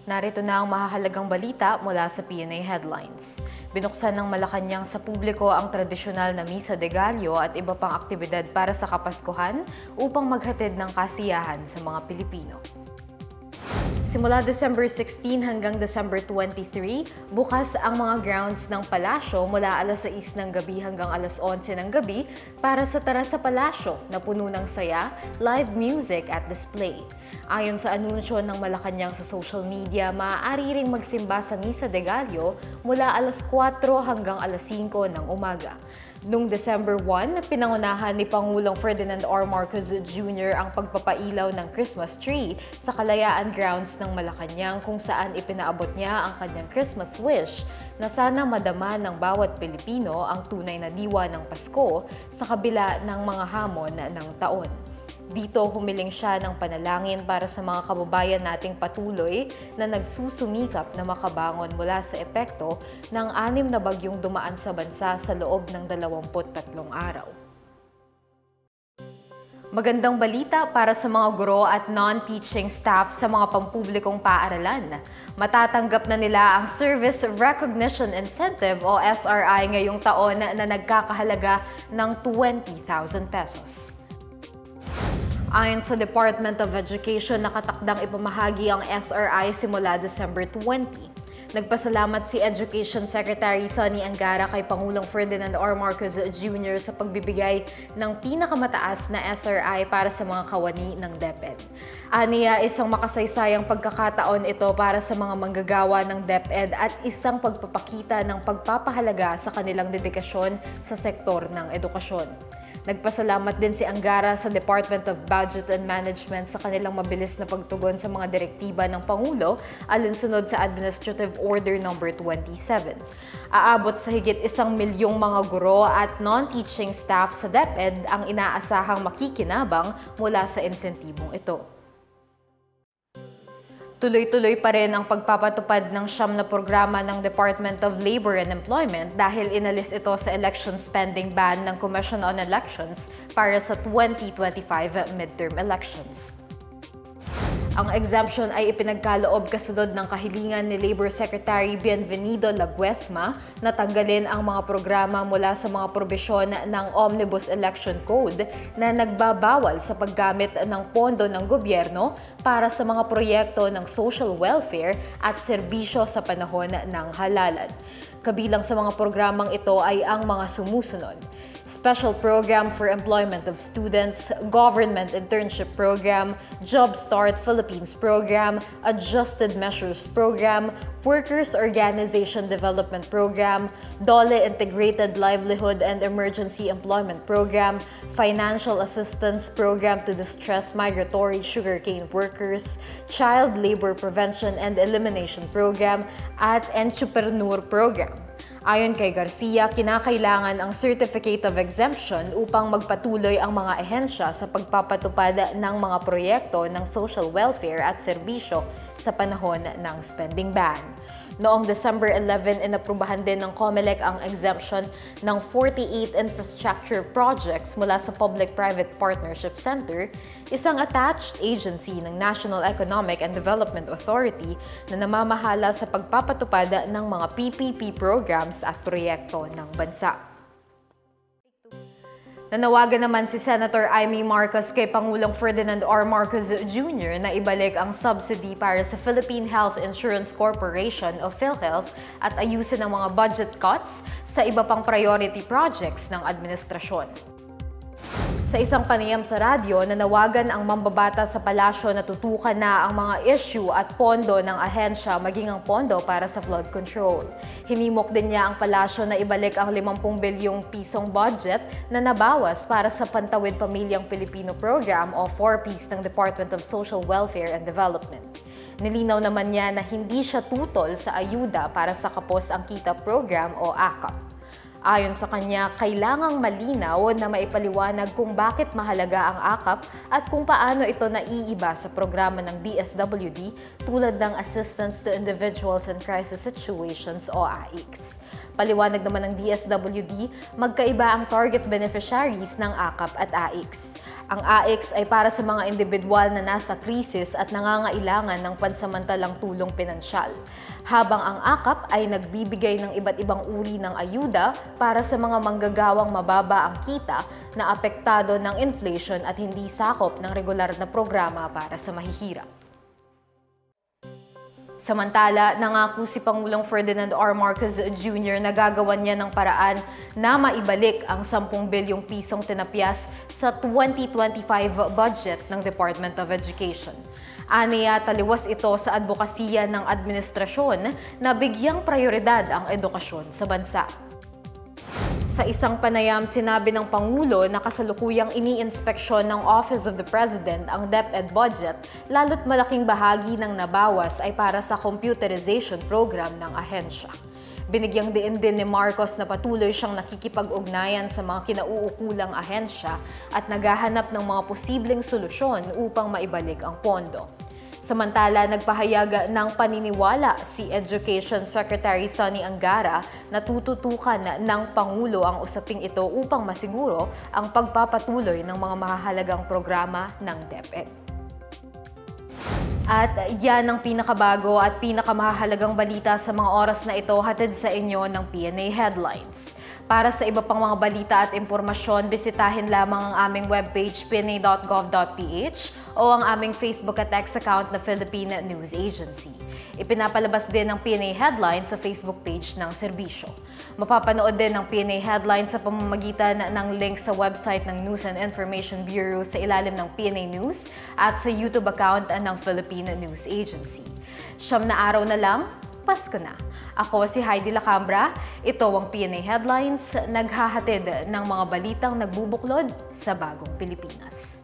Narito na ang mahahalagang balita mula sa PNA Headlines. Binuksan ng Malacanang sa publiko ang tradisyonal na Misa de Gallo at iba pang aktibidad para sa Kapaskuhan upang maghatid ng kasiyahan sa mga Pilipino. Simula December 16 hanggang December 23, bukas ang mga grounds ng palasyo mula alas 6 ng gabi hanggang alas 11 ng gabi para sa Tara sa Palasyo na puno ng saya, live music at display. Ayon sa anunsyo ng Malacanang sa social media, maaari ring magsimba sa Misa de Gallo mula alas 4 hanggang alas 5 ng umaga. Noong December 1, pinangunahan ni Pangulong Ferdinand R. Marcos Jr. ang pagpapailaw ng Christmas tree sa Kalayaan Grounds ng Malacanang kung saan ipinaabot niya ang kanyang Christmas wish na sana madama ng bawat Pilipino ang tunay na diwa ng Pasko sa kabila ng mga hamon ng taon. Dito humiling siya ng panalangin para sa mga kababayan nating patuloy na nagsusumikap na makabangon mula sa epekto ng 6 na bagyong dumaan sa bansa sa loob ng 23 araw. Magandang balita para sa mga guro at non-teaching staff sa mga pampublikong paaralan. Matatanggap na nila ang Service Recognition Incentive o SRI ngayong taon na nagkakahalaga ng 20,000 pesos. Ayon sa Department of Education, nakatakdang ipamahagi ang SRI simula December 20. Nagpasalamat si Education Secretary Sonny Angara kay Pangulong Ferdinand R. Marcos Jr. sa pagbibigay ng pinakamataas na SRI para sa mga kawani ng DepEd. Aniya, isang makasaysayang pagkakataon ito para sa mga manggagawa ng DepEd at isang pagpapakita ng pagpapahalaga sa kanilang dedikasyon sa sektor ng edukasyon. Nagpasalamat din si Angara sa Department of Budget and Management sa kanilang mabilis na pagtugon sa mga direktiba ng Pangulo alinsunod sa Administrative Order No. 27. Aabot sa higit 1 milyong mga guro at non-teaching staff sa DepEd ang inaasahang makikinabang mula sa insentibong ito. Tuloy-tuloy pa rin ang pagpapatupad ng 9 na programa ng Department of Labor and Employment dahil inalis ito sa election spending ban ng Commission on Elections para sa 2025 midterm elections. Ang exemption ay ipinagkaloob kasunod ng kahilingan ni Labor Secretary Bienvenido Laguesma na tanggalin ang mga programa mula sa mga probisyon ng Omnibus Election Code na nagbabawal sa paggamit ng pondo ng gobyerno para sa mga proyekto ng social welfare at serbisyo sa panahon ng halalan. Kabilang sa mga programang ito ay ang mga sumusunod: Special Program for Employment of Students, Government Internship Program, Job Start Philippines Program, Adjusted Measures Program, Workers Organization Development Program, DOLE Integrated Livelihood and Emergency Employment Program, Financial Assistance Program to Distressed Migratory Sugarcane Workers, Child Labor Prevention and Elimination Program, at Entrepreneur Program. Ayon kay Garcia, kinakailangan ang Certificate of Exemption upang magpatuloy ang mga ahensya sa pagpapatupad ng mga proyekto ng social welfare at serbisyo sa panahon ng spending ban. Noong December 11, inaprubahan din ng COMELEC ang exemption ng 48 infrastructure projects mula sa Public-Private Partnership Center, isang attached agency ng National Economic and Development Authority na namamahala sa pagpapatupad ng mga PPP programs at proyekto ng bansa. Nanawagan naman si Senator Amy Marcos kay Pangulong Ferdinand R. Marcos Jr. na ibalik ang subsidy para sa Philippine Health Insurance Corporation o PhilHealth at ayusin ang mga budget cuts sa iba pang priority projects ng administrasyon. Sa isang panayam sa radyo, nanawagan ang mambabata sa palasyo na tutukan na ang mga issue at pondo ng ahensya maging ang pondo para sa flood control. Hinimok din niya ang palasyo na ibalik ang 50 bilyong pisong budget na nabawas para sa Pantawid Pamilyang Pilipino Program o 4Ps ng Department of Social Welfare and Development. Nilinaw naman niya na hindi siya tutol sa ayuda para sa Kapos ang Kita Program o AKAP. Ayon sa kanya, kailangang malinaw na maipaliwanag kung bakit mahalaga ang AKAP at kung paano ito naiiba sa programa ng DSWD tulad ng Assistance to Individuals in Crisis Situations o AICS. Paliwanag naman ng DSWD, magkaiba ang target beneficiaries ng AKAP at AICS. Ang AIX ay para sa mga individual na nasa krisis at nangangailangan ng pansamantalang tulong pinansyal, habang ang AKAP ay nagbibigay ng iba't ibang uri ng ayuda para sa mga manggagawang mababa ang kita na apektado ng inflation at hindi sakop ng regular na programa para sa mahihirap. Samantala, nangako si Pangulong Ferdinand R. Marcos Jr. na gagawan niya ng paraan na maibalik ang 10 bilyong pisong tinapyas sa 2025 budget ng Department of Education. Aniya, taliwas ito sa advokasya ng administrasyon na bigyang prioridad ang edukasyon sa bansa. Sa isang panayam, sinabi ng Pangulo na kasalukuyang iniinspeksyon ng Office of the President ang DepEd budget, lalo't malaking bahagi ng nabawas ay para sa computerization program ng ahensya. Binigyang diin din ni Marcos na patuloy siyang nakikipag-ugnayan sa mga kinauukulang ahensya at naghahanap ng mga posibleng solusyon upang maibalik ang pondo. Samantala, nagpahayag ng paniniwala si Education Secretary Sonny Angara na tututukan ng Pangulo ang usaping ito upang masiguro ang pagpapatuloy ng mga mahahalagang programa ng DepEd. At yan ang pinakabago at pinakamahalagang balita sa mga oras na ito, hatid sa inyo ng PNA Headlines. Para sa iba pang mga balita at impormasyon, bisitahin lamang ang aming webpage pna.gov.ph o ang aming Facebook at X account na Philippine News Agency. Ipinapalabas din ng PNA Headlines sa Facebook page ng serbisyo. Mapapanood din ng PNA Headlines sa pamamagitan ng link sa website ng News and Information Bureau sa ilalim ng PNA News at sa YouTube account ng Philippine News Agency. 9 na araw na lang, Pasko na. Ako si Heidi Lacambra. Ito ang PNA Headlines, naghahatid ng mga balitang nagbubuklod sa bagong Pilipinas.